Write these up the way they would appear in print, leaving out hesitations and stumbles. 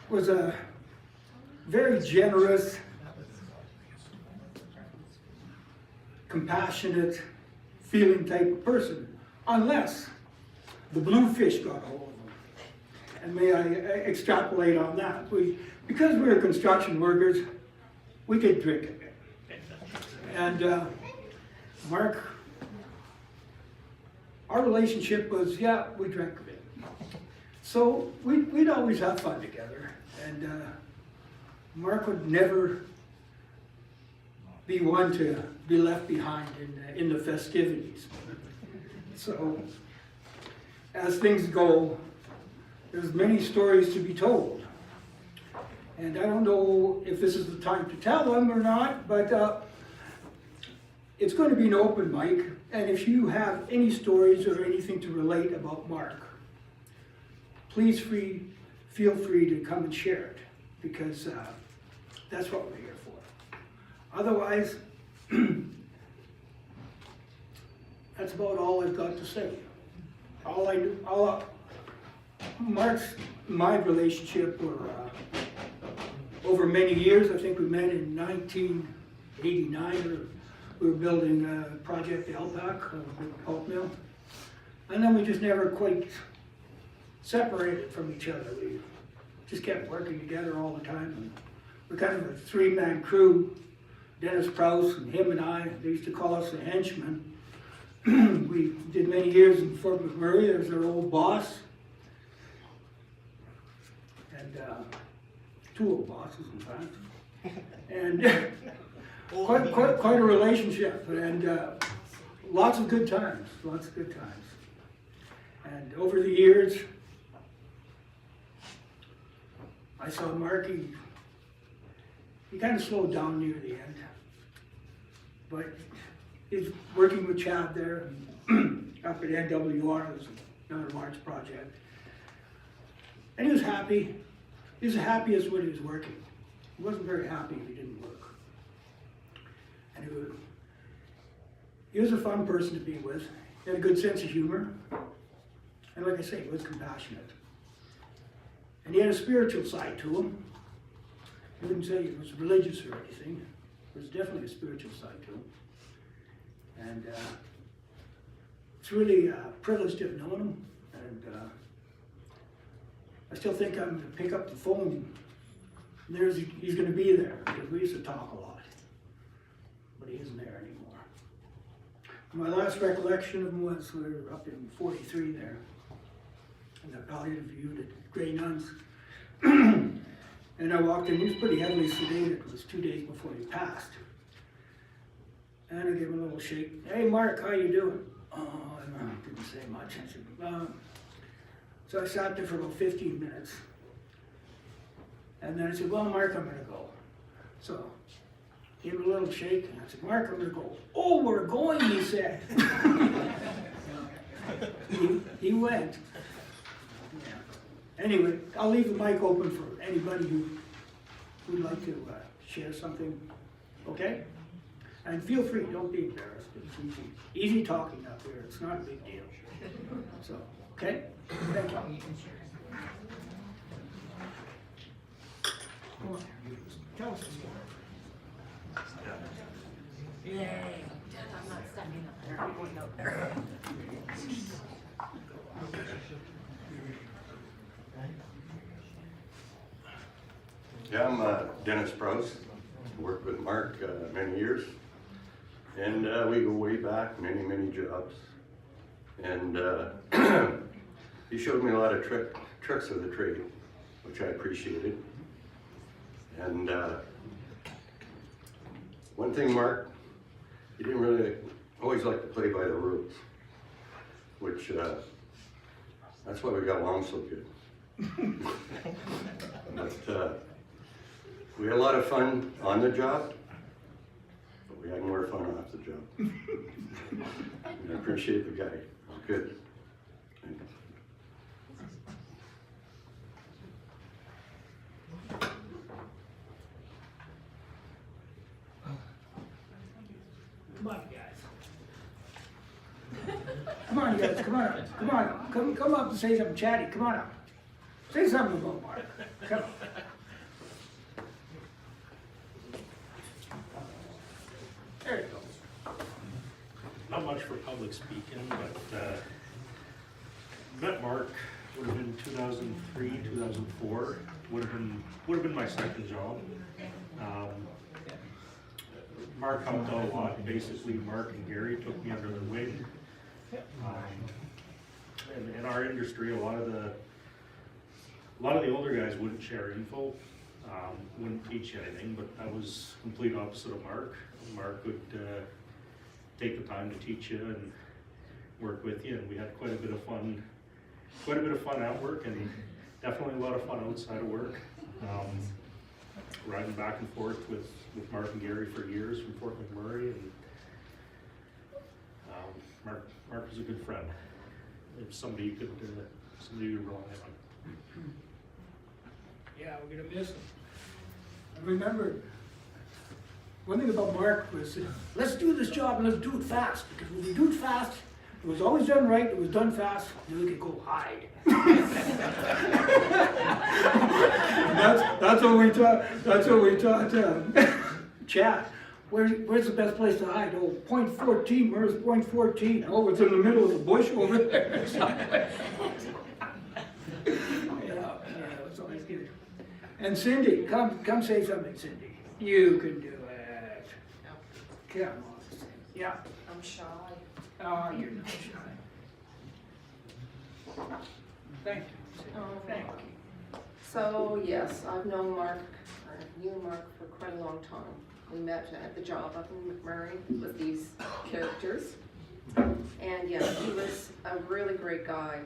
was a very generous, compassionate, feeling type of person, unless the blue fish got hold of him. And may I extrapolate on that? Because we were construction workers, we could drink it. And Mark, our relationship was, yeah, we drank a bit. So we'd always have fun together. And Mark would never be one to be left behind in the festivities. So as things go, there's many stories to be told. And I don't know if this is the time to tell them or not, but it's going to be an open mic. And if you have any stories or anything to relate about Mark, please feel free to come and share it, because that's what we're here for. Otherwise, that's about all I've got to say. Mark's and my relationship were over many years. I think we met in 1989. We were building Project Alpac, a pulp mill. And then we just never quite separated from each other. We just kept working together all the time. And we're kind of a three-man crew. Dennis Prowse and him and I, they used to call us the henchmen. We did many years in Fort McMurray. There was our old boss. And two old bosses, in fact. And quite a relationship. And lots of good times, lots of good times. And over the years, I saw Marky, he kind of slowed down near the end. But he's working with Chad there, up at NWR. It was another large project. And he was happy. He was happy as when he was working. He wasn't very happy if he didn't work. And he was a fun person to be with. He had a good sense of humor. And like I say, he was compassionate. And he had a spiritual side to him. I wouldn't say he was religious or anything. There was definitely a spiritual side to him. And it's really a privilege to have known him. And I still think I'm going to pick up the phone. And he's going to be there, because we used to talk a lot. But he isn't there anymore. My last recollection of him was we were up in 43 there, in the palliative unit, Grey Nuns. And I walked in, he was pretty heavily sedated. It was 2 days before he passed. And I gave him a little shake. Hey, Mark, how you doing? Oh, and I didn't say much. I said, so I sat there for about 15 minutes. And then I said, well, Mark, I'm going to go. So gave him a little shake, and I said, Mark, I'm going to go. Oh, we're going, he said. He went. Yeah. Anyway, I'll leave the mic open for anybody who would like to share something. Okay? And feel free, don't be embarrassed. It's easy talking up here. It's not a big deal. So, okay? Thank you. Come on. Tell us a story. Yay. I'm not standing up there. I'm going out there. Yeah, I'm Dennis Prowse. Worked with Mark many years. And we go way back, many, many jobs. And he showed me a lot of tricks of the trade, which I appreciated. And one thing, Mark, he didn't really always like to play by the rules, which that's why we got along so good. But we had a lot of fun on the job, but we had more fun off the job. And I appreciate the guy. Good. Thanks. Come on, guys. Come on, you guys. Come on up. Come on. Come up and say something chatty. Come on up. Say something about Mark. Come on. There you go. Not much for public speaking, but met Mark, would have been 2003, 2004, would have been my second job. Mark helped out a lot. Basically, Mark and Gary took me under their wing. And in our industry, a lot of the older guys wouldn't share info, wouldn't teach you anything, but I was complete opposite of Mark. Mark would take the time to teach you and work with you, and we had quite a bit of fun at work, and definitely a lot of fun outside of work. Riding back and forth with Mark and Gary for years from Fort McMurray, and Mark was a good friend. If somebody you could rely on. Yeah, we're gonna miss him. I remember, one thing about Mark was, let's do this job and let's do it fast, because when we do it fast, it was always done right, it was done fast, then we could go hide. That's what we taught Chad. Where's the best place to hide? Oh, point 14, where's point 14? Oh, it's in the middle of the bush over there. Yeah, it's always good. And Cindy, come say something, Cindy. You can do it. Come on, Cindy. Yeah. I'm shy. Oh, you're not shy. Thank you, Cindy. Oh, Thank you. So, yes, I've known Mark, or knew Mark for quite a long time. We met at the job up in McMurray with these characters. And yeah, he was a really great guy.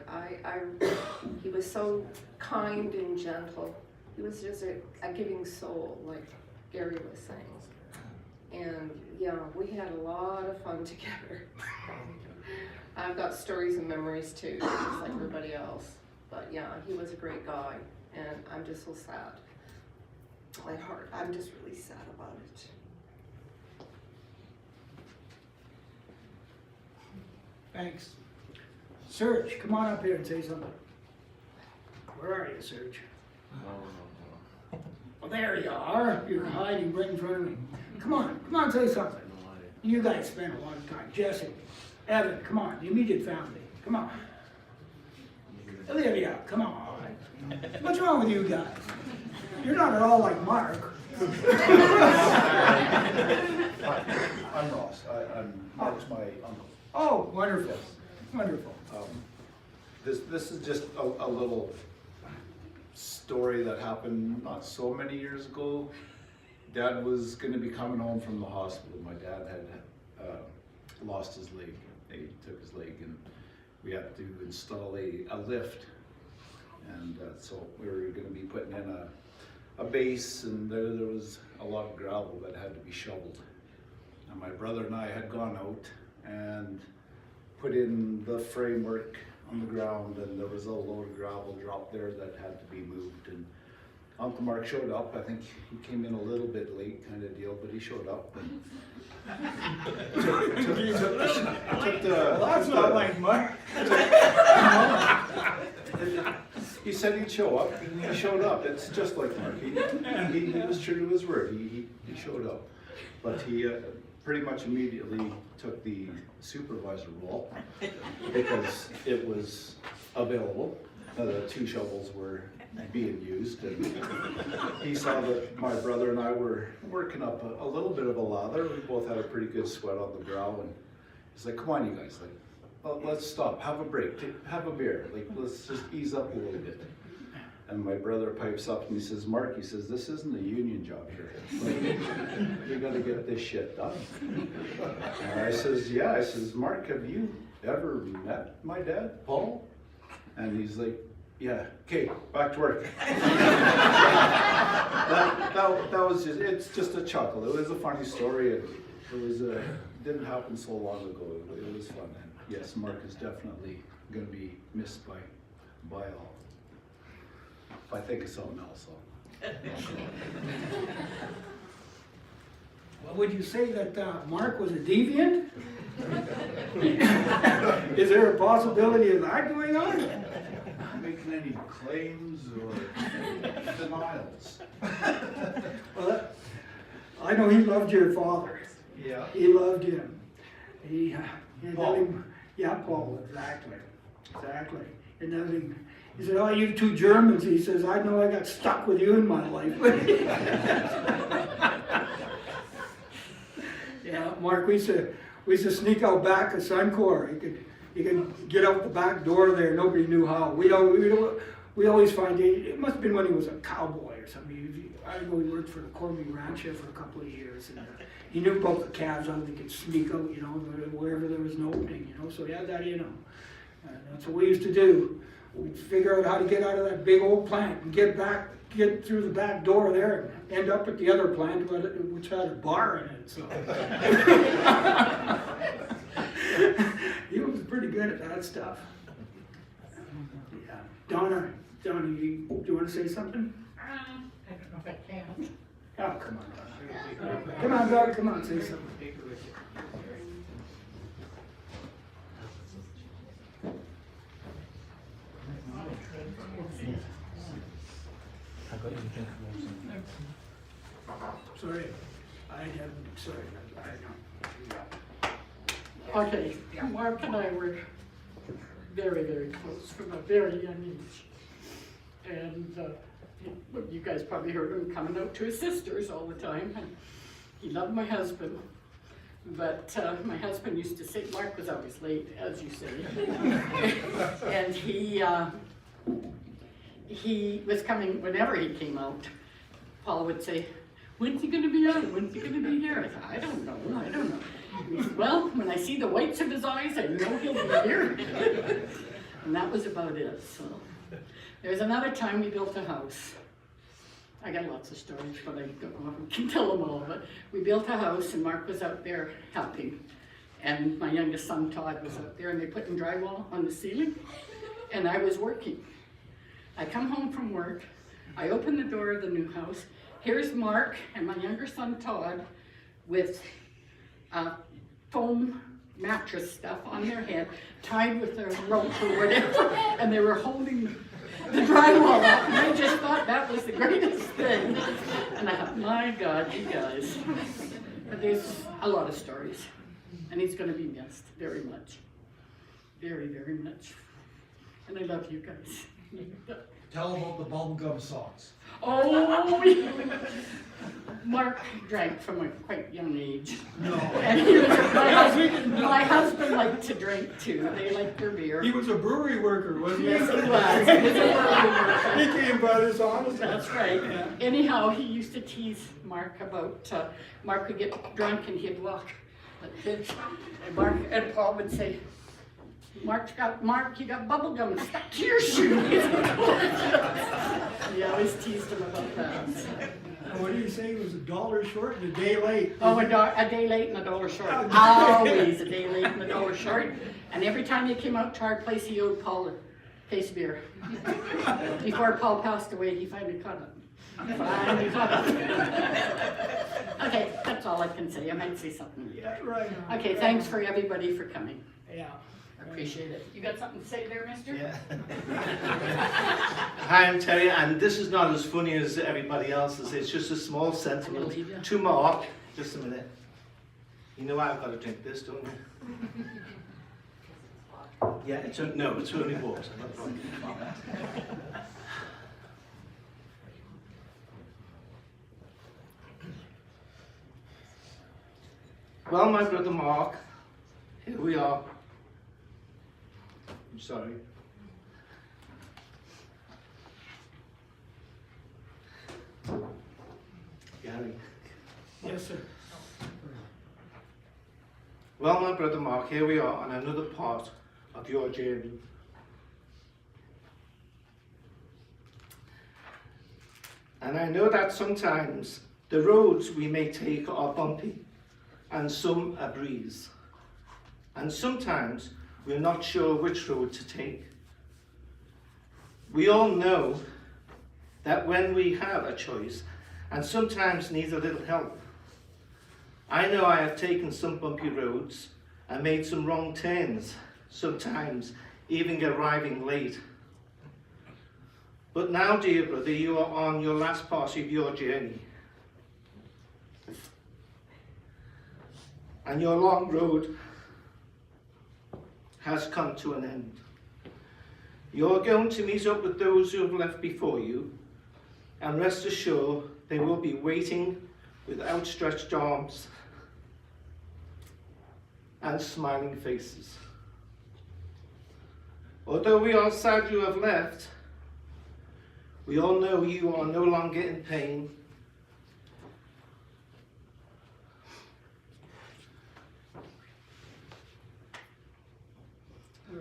He was so kind and gentle. He was just a giving soul, like Gary was saying. And yeah, we had a lot of fun together. I've got stories and memories too, just like everybody else. But yeah, he was a great guy, and I'm just so sad. I'm just really sad about it. Thanks. Serge, come on up here and say something. Where are you, Serge? Well, there you are. You're hiding right in front of me. Come on, say something. You guys spent a lot of time. Jesse, Evan, come on, the immediate family. Come on. Olivia, come on. What's wrong with you guys? You're not at all like Mark. I'm Ross. Mark's my uncle. Oh, wonderful, wonderful. This is just a little story that happened not so many years ago. Dad was going to be coming home from the hospital. My dad had lost his leg. They took his leg, and we had to install a lift. And so we were going to be putting in a base, and there was a lot of gravel that had to be shoveled. And my brother and I had gone out and put in the framework on the ground, and there was a load of gravel dropped there that had to be moved. And Uncle Mark showed up. I think he came in a little bit late, kind of deal, but he showed up. And Well, that's not like Mark. He said he'd show up, and he showed up. It's just like Mark. He was true to his word. He showed up. But he pretty much immediately took the supervisor role because it was available. The 2 shovels were being used, and he saw that my brother and I were working up a little bit of a lather. We both had a pretty good sweat on the brow, and he's like, "Come on, you guys, like, well, let's stop, have a break, have a beer, like, let's just ease up a little bit." And my brother pipes up and he says, "Mark," he says, "this isn't a union job here. We gotta get this shit done." And I says, "Yeah," I says, "Mark, have you ever met my dad, Paul?" And he's like, "Yeah, okay, back to work." that was just, it's just a chuckle. It was a funny story, and it was didn't happen so long ago. It was fun. And yes, Mark is definitely gonna be missed by all. If I think of something else, Well, would you say that Mark was a deviant? Is there a possibility of that going on? making any claims or denials? Well, I know he loved your father. Yeah. He loved him. He Paul. him, yeah, Paul, exactly. And then he said, oh, you two Germans, he says, I know I got stuck with you in my life. Yeah, Mark, we used to sneak out back of Suncor. You could get out the back door there, nobody knew how. We always find it must have been when he was a cowboy or something. I know he worked for the Corrine Ranch here for a couple of years, and he knew about the calves, how they could sneak out, wherever there was an opening, so he had that in him. And that's what we used to do. We'd figure out how to get out of that big old plant and get through the back door there and end up at the other plant, which had a bar in it, so. He was pretty good at that stuff. Yeah. Donna, do you want to say something? I don't know if I can. Oh, come on, Donna. Come on, Donna, come on, say something. Sorry, Okay, Mark and I were very, very close from a very young age. And you guys probably heard him coming out to his sisters all the time. And he loved my husband. But my husband used to say, Mark was always late, as you say. And he was coming, whenever he came out, Paul would say, when's he gonna be out? When's he gonna be here? I thought, I don't know. He said, well, when I see the whites of his eyes, I know he'll be here. And that was about it, so. There's another time we built a house. I got lots of stories, but I don't know if I can tell them all, but we built a house and Mark was out there helping. And my youngest son, Todd, was out there and they put in drywall on the ceiling and I was working. I come home from work, I open the door of the new house, here's Mark and my younger son, Todd, with foam mattress stuff on their head, tied with a rope or whatever, and they were holding the drywall up, and I just thought that was the greatest thing. And I thought, my God, you guys. But there's a lot of stories, and he's going to be missed very much. Very, very much. And I love you guys. Tell about the bubblegum songs. Oh, Mark drank from a quite young age. No. And my husband liked to drink too. They liked their beer. He was a brewery worker, wasn't he? Yes, he was. He was a brewery worker. He came by this honest. That's right. Anyhow, he used to tease Mark about, Mark would get drunk and he'd walk like this. And Paul would say, Mark, you got bubble gum stuck to your shoe. He always teased him about that. What did he say? He was $1 short and a day late. Oh, a day late and $1 short. Always a day late and $1 short. And every time he came out to our place, he owed Paul a case of beer. Before Paul passed away, he finally caught up. Okay, that's all I can say. I might say something. Yeah, right. Okay, thanks for everybody for coming. Yeah. I appreciate it. You got something to say there, mister? Yeah. Hi, I'm Terry, and this is not as funny as everybody else's. It's just a small sentiment believe you. to Mark. Just a minute. You know I've got to drink this, don't you? Yeah, it's only water. Not vodka. Well, my brother Mark, here we are. I'm sorry. Gary. Yes, sir. Well, my brother Mark, here we are on another part of your journey. And I know that sometimes the roads we may take are bumpy and some a breeze. And sometimes we're not sure which road to take. We all know that when we have a choice and sometimes need a little help. I know I have taken some bumpy roads and made some wrong turns, sometimes even arriving late. But now, dear brother, you are on your last part of your journey. And your long road has come to an end. You're going to meet up with those who have left before you, and rest assured they will be waiting with outstretched arms and smiling faces. Although we are sad you have left, we all know you are no longer in pain.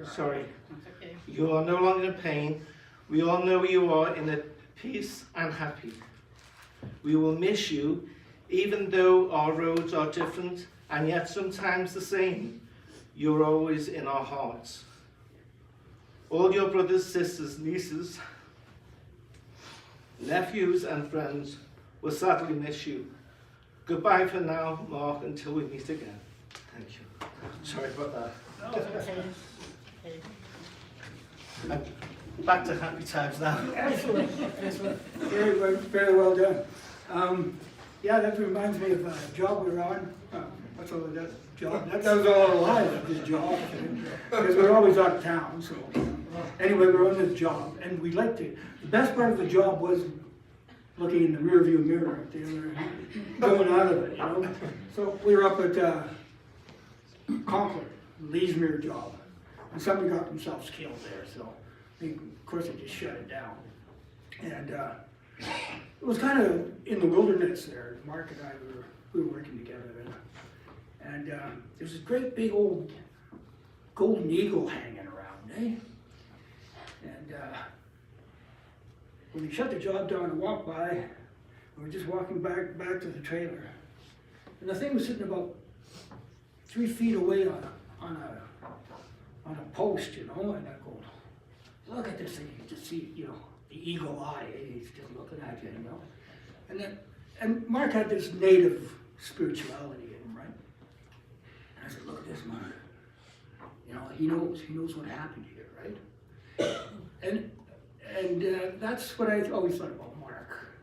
Sorry. That's okay. You are no longer in pain. We all know you are in a peace and happy. We will miss you, even though our roads are different and yet sometimes the same. You're always in our hearts. All your brothers, sisters, nieces, nephews and friends will sadly miss you. Goodbye for now, Mark, until we meet again. Thank you. Sorry about that. No, it's okay. Okay. Back to happy times now. Excellent, excellent. Very well done. Yeah, that reminds me of a job we were on. What's all that job? That was all our lives, this job. Because we were always out of town, so. Anyway, we were on this job, and we liked it. The best part of the job was looking in the rearview mirror at the other, going out of it, you know. So we were up at Concord, Leesmere job, and somebody got themselves killed there, so of course they just shut it down. And it was kind of in the wilderness there. Mark and I we were working together, and there's this great big old golden eagle hanging around, eh? And when we shut the job down and walked by, we were just walking back to the trailer, and the thing was sitting about 3 feet away on a post, you know, and I go, look at this thing, you just see, you know, the eagle eye, he's just looking at you, you know. And Mark had this native spirituality in him, right? And I said, look at this, Mark. You know, he knows what happened here, right? And that's what I always thought about Mark.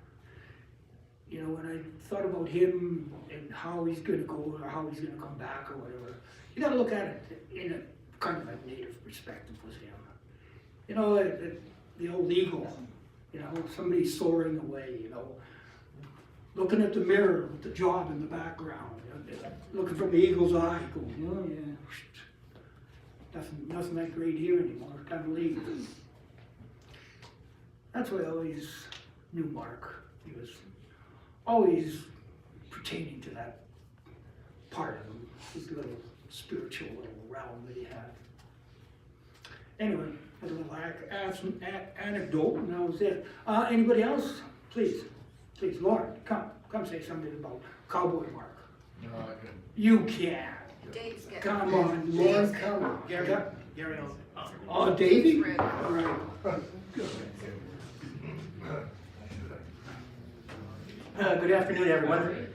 You know, when I thought about him and how he's gonna go or how he's gonna come back or whatever, you gotta look at it in a kind of a native perspective with him. You know, the old eagle, you know, somebody soaring away, you know, looking at the mirror with the job in the background, you know, looking from the eagle's eye, going, oh yeah, nothing that great here anymore, time to leave. That's why I always knew Mark. He was always pertaining to that part of him, his little spiritual little realm that he had. Anyway, a little anecdote, and that was it. Anybody else? Please, Lorne, come say something about Cowboy Mark. No, I couldn't. You can. Dave's getting. Come on, Lorne, Dave's come on. Gary, Oh, Davey? Dave's ready. All right. Good afternoon, everyone.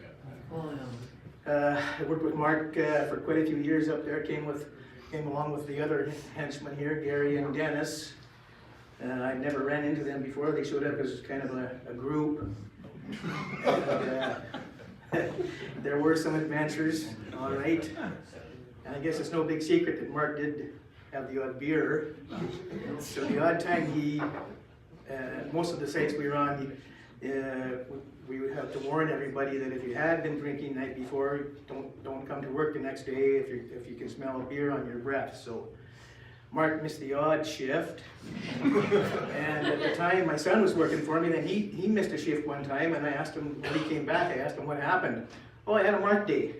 I worked with Mark for quite a few years up there. Came along with the other henchmen here, Gary and Dennis. I never ran into them before. They showed up as kind of a group. And, there were some adventures, all right. And I guess it's no big secret that Mark did have the odd beer. So the odd time most of the sites we were on, we would have to warn everybody that if you had been drinking the night before, don't come to work the next day if you can smell a beer on your breath. So Mark missed the odd shift, and at the time my son was working for me, then he missed a shift one time, and I asked him when he came back. I asked him what happened. Oh, I had a Mark day.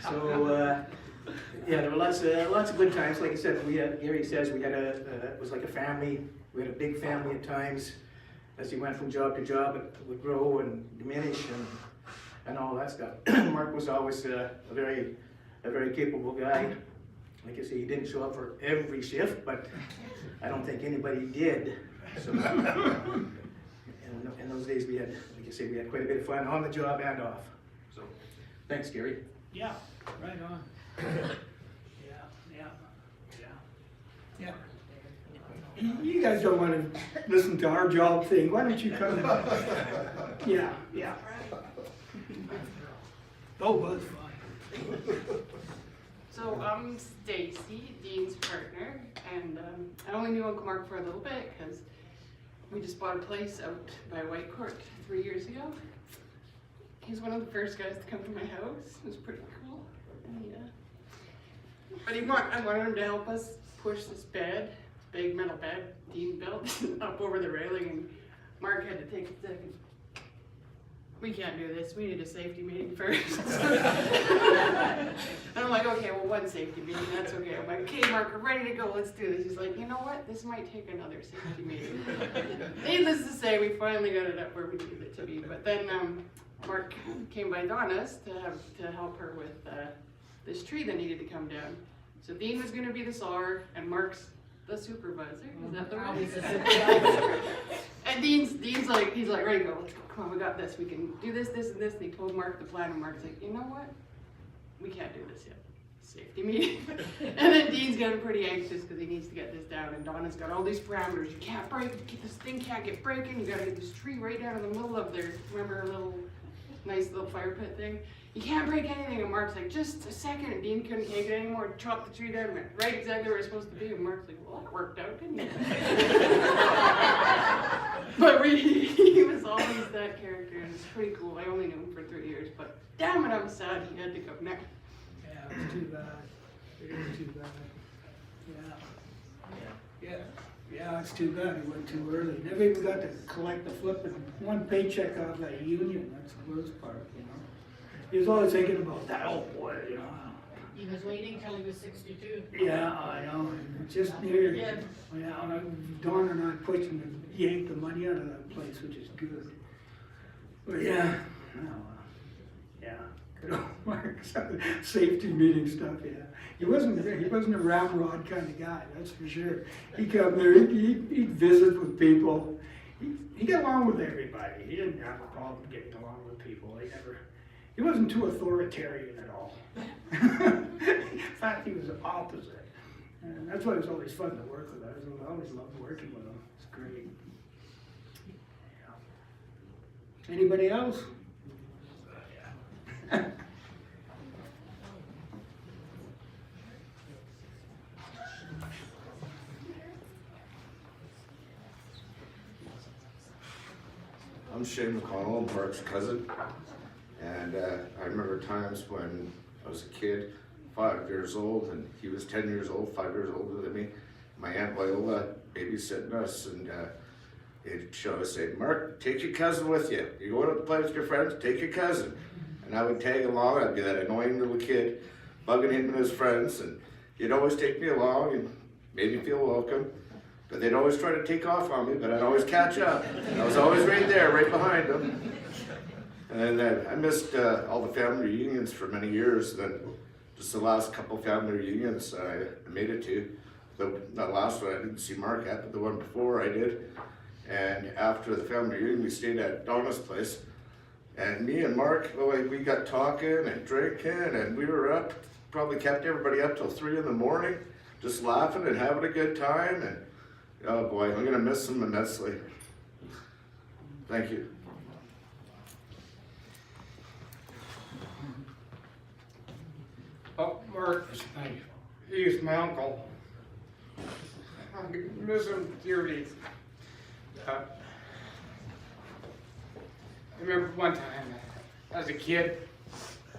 So. Yeah, there were lots of good times. Like I said, Gary says we had it was like a family. We had a big family at times. As he went from job to job, it would grow and diminish and all that stuff. Mark was always a very capable guy. Like I say, he didn't show up for every shift, but I don't think anybody did. So, in those days we had, like I say, we had quite a bit of fun on the job and off. So, thanks, Gary. Yeah, right on. Yeah. Yeah. You guys don't want to listen to our job thing. Why don't you come? Yeah, yeah. Oh, was fine. So I'm Stacy, Dean's partner, and I only knew Uncle Mark for a little bit because we just bought a place out by Whitecourt 3 years ago. He's one of the first guys to come to my house. It was pretty cool. But I wanted him to help us push this bed, big metal bed Dean built up over the railing, and Mark had to take a second. We can't do this, we need a safety meeting first. And I'm like, okay, well, one safety meeting, that's okay. I'm like, okay, Mark, we're ready to go, let's do this. He's like, you know what, this might take another safety meeting. Needless to say, we finally got it up where we needed it to be. But then Mark came by Donna's to help her with this tree that needed to come down. So Dean was gonna be the sawer, and Mark's the supervisor. Is that the right? And Dean's like, he's like, ready to go, let's go, come on, we got this, we can do this, this, and this. And he told Mark the plan, and Mark's like, you know what? We can't do this yet. Safety meeting. And then Dean's getting pretty anxious because he needs to get this down, and Donna's got all these parameters. You can't break, this thing can't get breaking, you gotta get this tree right down in the middle of there. Remember her little, nice little fire pit thing? You can't break anything, and Mark's like, just a second, and Dean couldn't take it anymore, chopped the tree down, and went right exactly where it's supposed to be, and Mark's like, well, that worked out, didn't it? But he was always that character, and it's pretty cool. I only knew him for 3 years, but damn it, I'm sad he had to come now. Yeah, it's too bad. It is too bad. Yeah, it's too bad he went too early. Never even got to collect the flipping one paycheck off that union. That's the worst part, you know. He was always thinking about that, oh boy, you know. He was waiting till he was 62. Yeah, I know. Just near. Yeah, Donna and I pushed him to yank the money out of that place, which is good. But yeah, yeah. Good old Mark. Safety meeting stuff, yeah. He wasn't a ramrod kind of guy, that's for sure. He'd come there, he'd visit with people. He got along with everybody. He didn't have a problem getting along with people. He wasn't too authoritarian at all. In fact, he was the opposite. And that's why it was always fun to work with. I always loved working with him. It's great. Yeah. Anybody else? I'm Shane McConnell, Mark's cousin, and I remember times when I was a kid, 5 years old, and he was 10 years old, 5 years older than me. My Aunt Viola babysitting us, and she'd always say, Mark, take your cousin with you. You go to the play with your friends, take your cousin. And I would tag along. I'd be that annoying little kid, bugging him and his friends, and he'd always take me along and made me feel welcome. But they'd always try to take off on me, but I'd always catch up. I was always right there, right behind them. And I missed all the family reunions for many years. Then just the last couple family reunions I made it to. That last one I didn't see Mark at, but the one before I did. And after the family reunion, we stayed at Donna's place. And me and Mark, we got talking and drinking, and we were up, probably kept everybody up till 3 in the morning, just laughing and having a good time. And oh boy, I'm gonna miss him immensely. Thank you. Oh, Mark, he's my uncle. I miss him dearly. I remember one time, as a kid,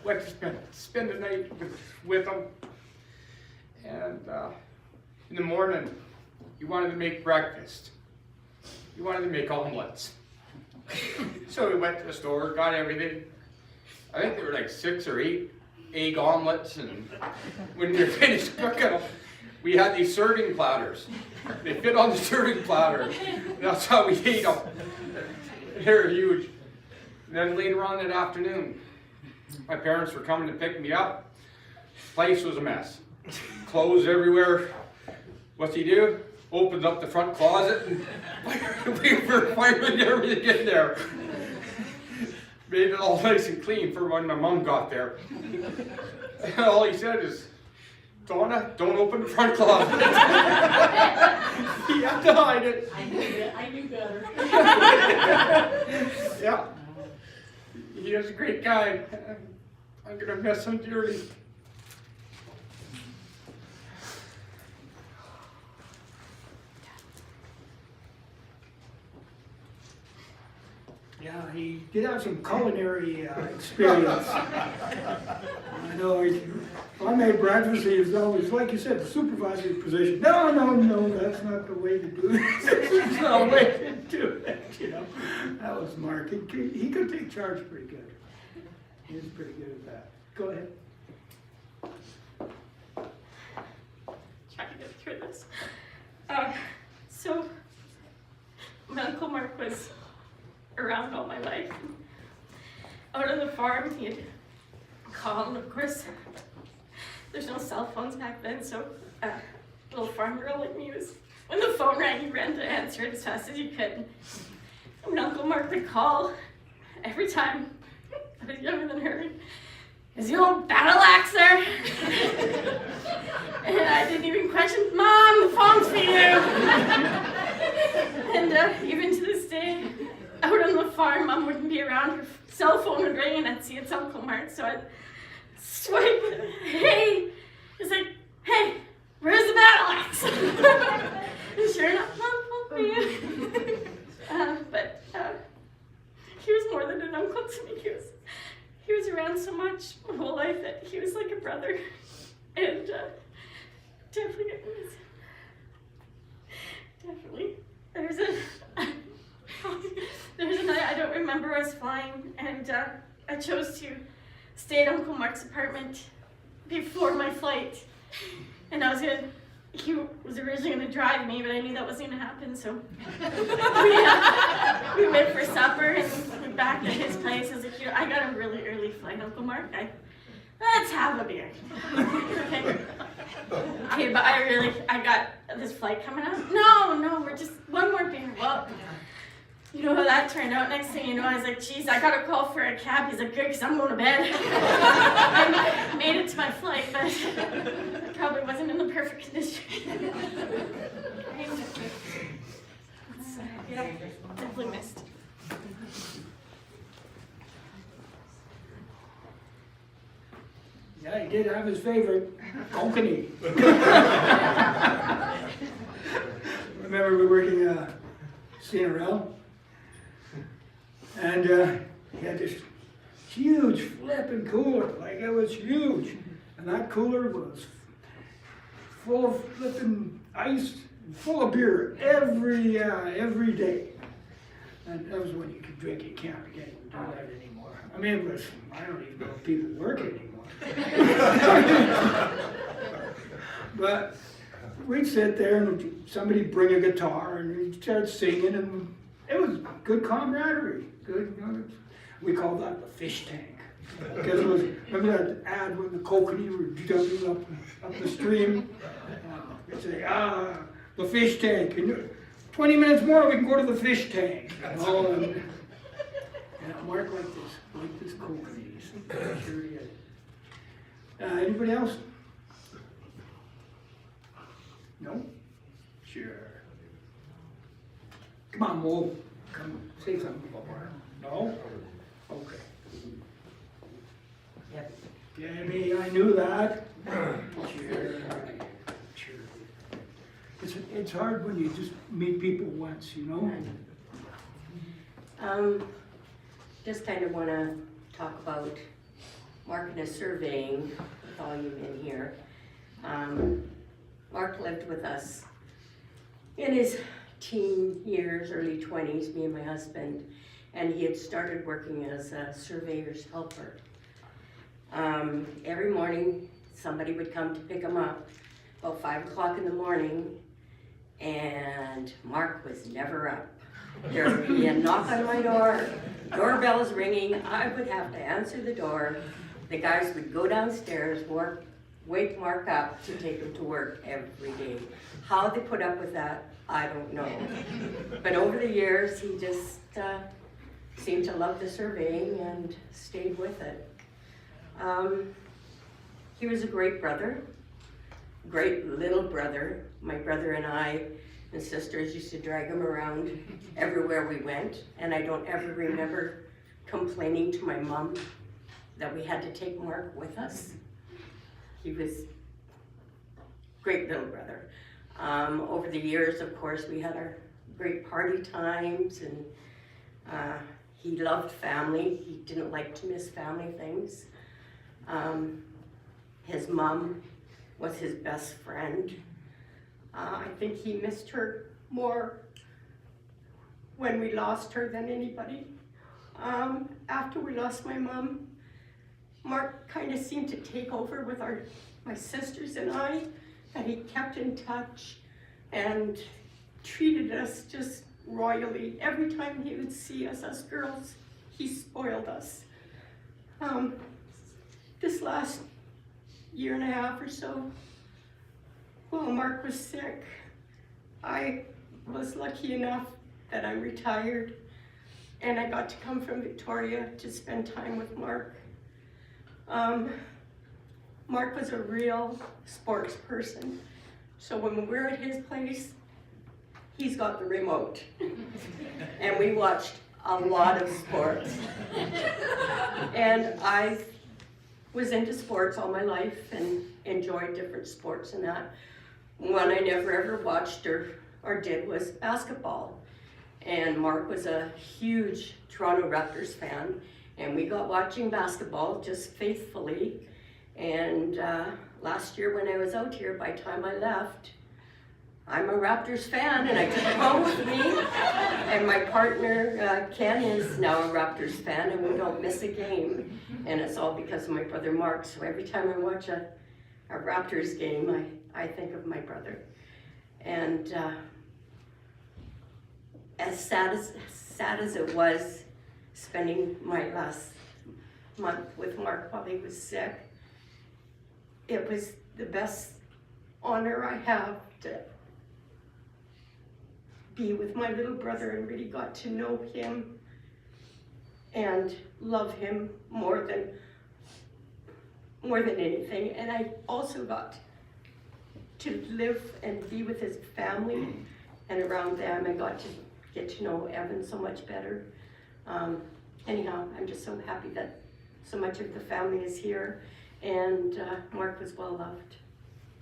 went to spend the night with him. And in the morning, he wanted to make breakfast. He wanted to make omelets. So we went to the store, got everything. I think there were like 6 or 8 egg omelets, and when we were finished cooking them, we had these serving platters. They fit on the serving platter, and that's how we ate them. They were huge. And then later on that afternoon, my parents were coming to pick me up. The place was a mess. Clothes everywhere. What's he do? Opens up the front closet, and we were firing everything in there. Made it all nice and clean for when my mom got there. And all he said is, Donna, don't open the front closet. You have to hide it. I knew better. Yeah. He is a great guy. I'm gonna miss him dearly. Yeah, he did have some culinary experience. I know, if I made breakfast, he was always, like you said, the supervisor's position. No, that's not the way to do it. That's not the way to do it, you know. That was Mark. He could take charge pretty good. He was pretty good at that. Go ahead. Trying to get through this. So, my Uncle Mark was around all my life. Out on the farm, he'd call, and of course, there's no cell phones back then, so a little farm girl like me was, when the phone rang, he ran to answer it as fast as he could. And when Uncle Mark would call, every time, I was younger than her, is the old battle axe there? And I didn't even question, Mom, the phone's for you. And even to this day, out on the farm, Mom wouldn't be around, her cell phone would ring and I'd see it's Uncle Mark, so I'd swipe, hey, it's like, hey, where's the battle axe? And sure enough, Mom, for you. But he was more than an uncle to me. He was around so much my whole life that he was like a brother, and definitely gonna miss him. Definitely. There's a night I don't remember us flying, and I chose to stay at Uncle Mark's apartment before my flight, and he was originally gonna drive me, but I knew that wasn't gonna happen, so we went for supper and went back to his place. I was like, I got a really early flight, Uncle Mark. Let's have a beer. Okay, but I got this flight coming up. No, we're just one more beer. Well, you know how that turned out. Next thing you know, I was like, geez, I gotta call for a cab. He's like, good, because I'm going to bed. I made it to my flight, but I probably wasn't in the perfect condition. Yeah, definitely missed. Yeah, he did have his favorite, kokanee. Remember we were working CNRL, and he had this huge flipping cooler, like it was huge, and that cooler was full of flipping ice, full of beer every day. And that was when you could drink. You can't again do that anymore. I mean, it was, I don't even know if people work anymore. But we'd sit there and somebody bring a guitar and we'd start singing, and it was good camaraderie. Good, you know, we called that the fish tank. Because it was, remember that ad when the kokanee were jumping up the stream? They'd say, the fish tank. And 20 minutes more, we can go to the fish tank. Oh, and Mark liked this kokanee. Sure he did. Anybody else? No? Sure. Come on, Mo. Come say something about Mark. No? Okay. Yep. Debby, I knew that. Sure. It's hard when you just meet people once, you know? Just kind of want to talk about Mark and his surveying volume in here. Mark lived with us in his teen years, early 20s, me and my husband, and he had started working as a surveyor's helper. Every morning, somebody would come to pick him up about 5 o'clock in the morning, and Mark was never up. There would be a knock on my door, doorbell's ringing, I would have to answer the door. The guys would go downstairs, wake Mark up to take him to work every day. How they put up with that, I don't know. But over the years, he just seemed to love the surveying and stayed with it. He was a great brother. great little brother. My brother and I and sisters used to drag him around everywhere we went, and I don't ever remember complaining to my mom that we had to take Mark with us. He was great little brother. Over the years, of course, we had our great party times, and he loved family. He didn't like to miss family things. His mom was his best friend. I think he missed her more when we lost her than anybody. After we lost my mom, Mark kind of seemed to take over with my sisters and I, and he kept in touch and treated us just royally. Every time he would see us girls, he spoiled us. This last year and a half or so, while Mark was sick, I was lucky enough that I'm retired, and I got to come from Victoria to spend time with Mark. Mark was a real sports person, so when we're at his place, he's got the remote, and we watched a lot of sports. And I was into sports all my life and enjoyed different sports and that. One I never ever watched or did was basketball. And Mark was a huge Toronto Raptors fan, and we got watching basketball just faithfully. And last year when I was out here, by the time I left, I'm a Raptors fan, and I took it home with me. And my partner, Ken, is now a Raptors fan, and we don't miss a game. And it's all because of my brother Mark. So every time I watch a Raptors game, I think of my brother. And as sad as it was spending my last month with Mark while he was sick, it was the best honor I have to be with my little brother and really got to know him and love him more than anything. And I also got to live and be with his family, and around them I got to get to know Evan so much better. Anyhow, I'm just so happy that so much of the family is here, and Mark was well loved.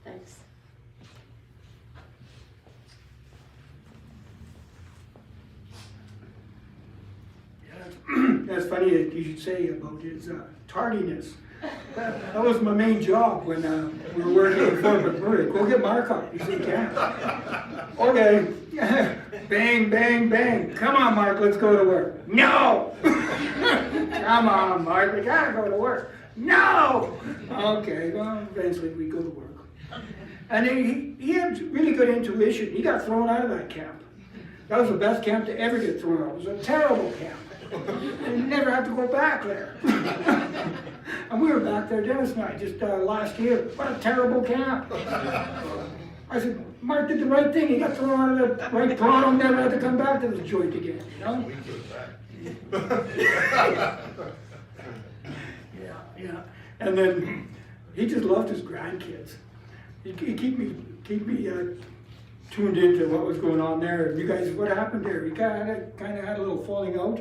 Thanks. That's funny that you should say about his tardiness. That was my main job when we were working in Park Memorial. Go get Mark up. He said, yeah. Okay. Bang, bang, bang. Come on, Mark, let's go to work. No! Come on, Mark, we gotta go to work. No! Okay, well, eventually we go to work. And then he had really good intuition. He got thrown out of that camp. That was the best camp to ever get thrown out. It was a terrible camp. And you never have to go back there. And we were back there, Dennis and I, just last year. What a terrible camp. I said, Mark did the right thing. He got thrown out of the right problem, never had to come back to the joint again, you know? Yeah. And then he just loved his grandkids. He'd keep me tuned into what was going on there. And you guys, what happened there? He kind of had a little falling out.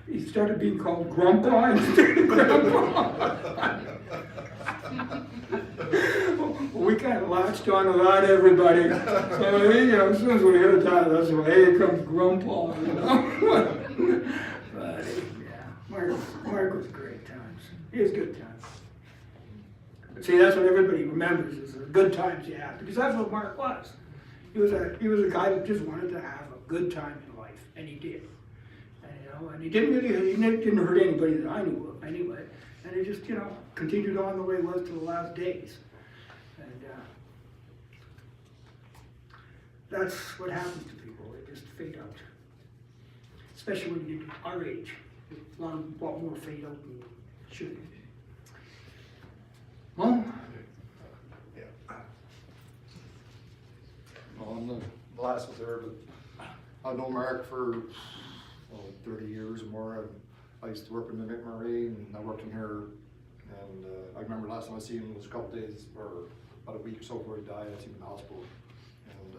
He started being called Grandpa instead of Grandpa. We kind of latched on to that, everybody. So, you know, as soon as we hear the title, that's why, hey, here comes Grandpa, you know. But, yeah, Mark was great times. He was good times. But see, that's what everybody remembers, is the good times you had, because that's what Mark was. He was a guy that just wanted to have a good time in life, and he did. And, you know, and he didn't hurt anybody that I knew of, anyway. And he just, you know, continued on the way it was to the last days. And that's what happens to people. They just fade out. Especially when you get our age. A lot more fade out than should. Well, Well, I'm the last one there, but I've known Mark for 30 years or more. I used to work in the McMurray, and I worked in here, and I remember last time I seen him was a couple days, or about a week or so before he died. I seen him in the hospital. And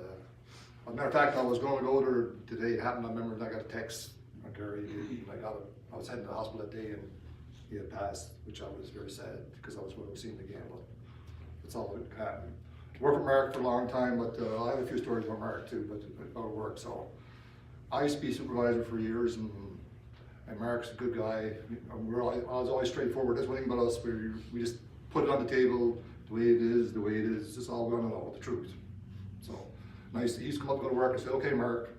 as a matter of fact, I was going to go there today. It happened, I remember I got a text on Gary. I was heading to the hospital that day and he had passed, which I was very sad because I was going to see him again. But that's all that happened. Worked with Mark for a long time, but I have a few stories about Mark too, but about work. So I used to be supervisor for years, and Mark's a good guy. I was always straightforward. That's one thing about us. We just put it on the table, the way it is, the way it is. Just all we want to know, the truth. So nice. He used to come up and go to work and say, "Okay, Mark,"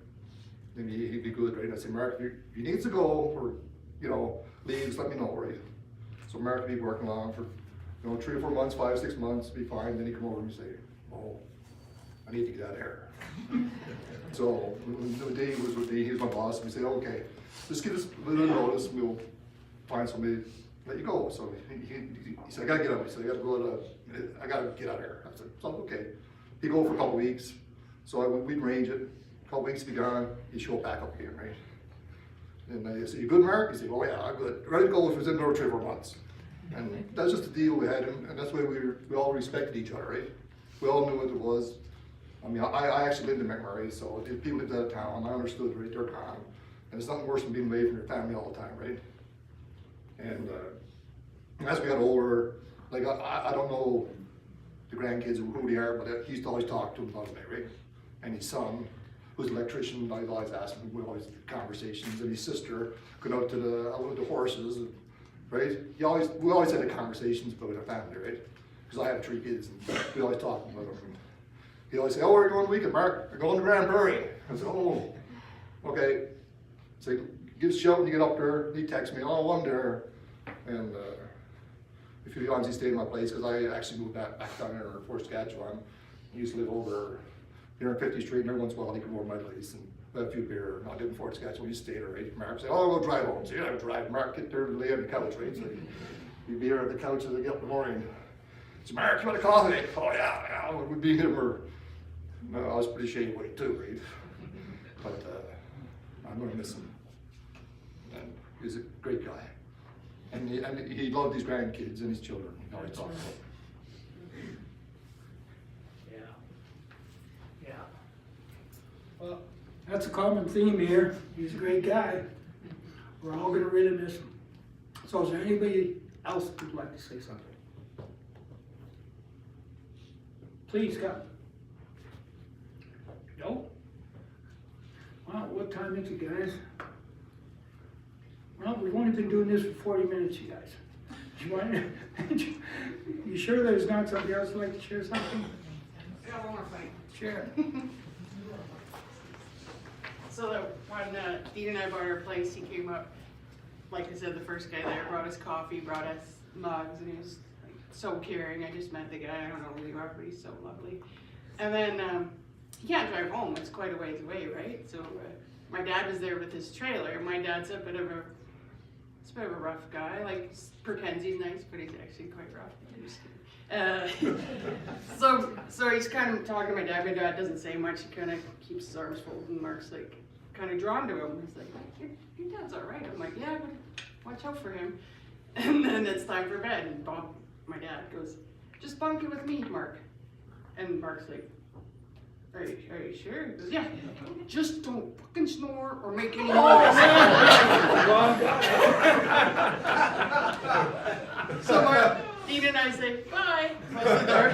then he'd be good, right? And I'd say, "Mark, if he needs to go or leaves, let me know, right?" So Mark would be working along for 3 or 4 months, 5 or 6 months, be fine. Then he'd come over and say, "Oh, I need to get out of here." So the day was with me, he was my boss, and we said, "Okay, just give us a little notice, and we'll find somebody to let you go." So he said, "I gotta get out." He said, I gotta get out of here." I said, "So okay." He'd go for a couple weeks, so we'd arrange it. A couple weeks, he'd be gone, he'd show back up again, right? And I said, "You good, Mark?" He said, "Oh yeah, I'm good. Ready to go if it was in another 3 or 4 months." And that's just the deal we had, and that's why we all respected each other, right? We all knew what it was. I mean, I actually lived in McMurray, so if people lived out of town, I understood, right? They're gone. And it's nothing worse than being away from your family all the time, right? And as we got older, like I don't know the grandkids who they are, but he used to always talk to them about it, right? And his son, who's an electrician, I'd always ask him, we always had conversations, and his sister going out with the horses, right? We always had the conversations about our family, right? Because I have 3 kids, and we always talk about them. He always say, "Oh, we're going weekend, Mark. We're going to Grand Prairie." I said, "Oh, okay." So give us a shout when you get up there. He texts me, "Oh, I'm there." And a few times he stayed in my place because I actually moved back down there in Fort Saskatchewan. He used to live over here on 50th Street, and every once in a while he come over to my place and had a few beer. And I did in Fort Saskatchewan. He stayed there, right? Mark said, "Oh, I'll go drive home." So yeah, I drive. Mark get there and lay on the couch, right? So he'd be here on the couch as I get up in the morning. So, "Mark, you want a coffee?" "Oh yeah, we'd be him or." No, I was pretty shady with it too, right? But I'm gonna miss him. And he's a great guy. And he loved his grandkids and his children. He always talked about them. Yeah. Well, that's a common theme here. He's a great guy. We're all gonna really miss him. So is there anybody else who'd like to say something? Please come. No? Well, what time is it, guys? Well, we've only been doing this for 40 minutes, you guys. You sure there's not somebody else who'd like to share something? I don't wanna fight. Share. So when Dean and I bought our place, he came up, like I said, the first guy there, brought us coffee, brought us mugs, and he was like, so caring. I just met the guy, I don't know who you are, but he's so lovely. And then he can't drive home, it's quite a ways away, right? So my dad was there with his trailer. My dad's a bit of a rough guy, like pretends he's nice, but he's actually quite rough. So he's kind of talking to my dad. My dad doesn't say much. He kind of keeps his arms folded, and Mark's like kind of drawn to him. He's like, your dad's all right. I'm like, yeah, but watch out for him. And then it's time for bed, and my dad goes, just bunk it with me, Mark. And Mark's like, are you sure? He goes, yeah, just don't fucking snore or make any noise. So Dean and I say, bye, close the door,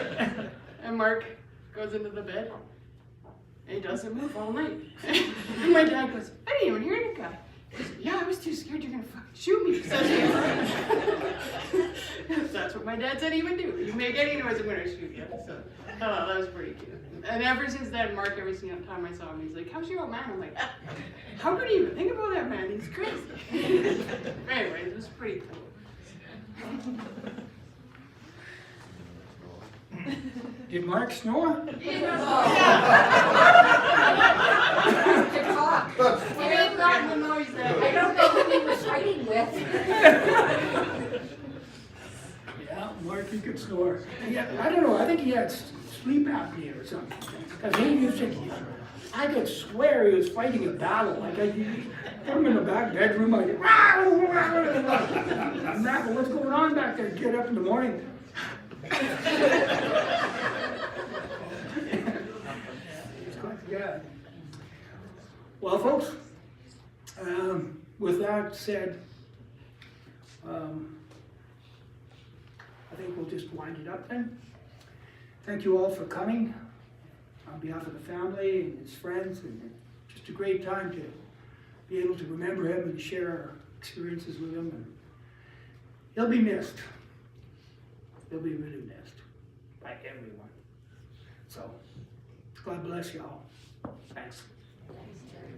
and Mark goes into the bed, and he doesn't move all night. And my dad goes, I didn't even hear the guy. He goes, yeah, I was too scared you're gonna fucking shoot me. That's what my dad said he would do. You make any noise, I'm gonna shoot you. So, that was pretty cute. And ever since then, Mark, every single time I saw him, he's like, how's your old man? I'm like, how could you even think about that man? He's crazy. Anyways, it was pretty cool. Did Mark snore? He didn't got the noise there. I don't know who he was fighting with. Yeah, Mark, he could snore. Yeah, I don't know, I think he had sleep apnea or something. Because he used to, I could swear he was fighting a battle. Like I put him in the back bedroom, I'd what's going on back there? Get up in the morning. Well, folks, with that said, I think we'll just wind it up then. Thank you all for coming on behalf of the family and his friends, and just a great time to be able to remember him and share our experiences with him. And he'll be missed. He'll be really missed by everyone. So, God bless y'all. Thanks. Thanks, Terry.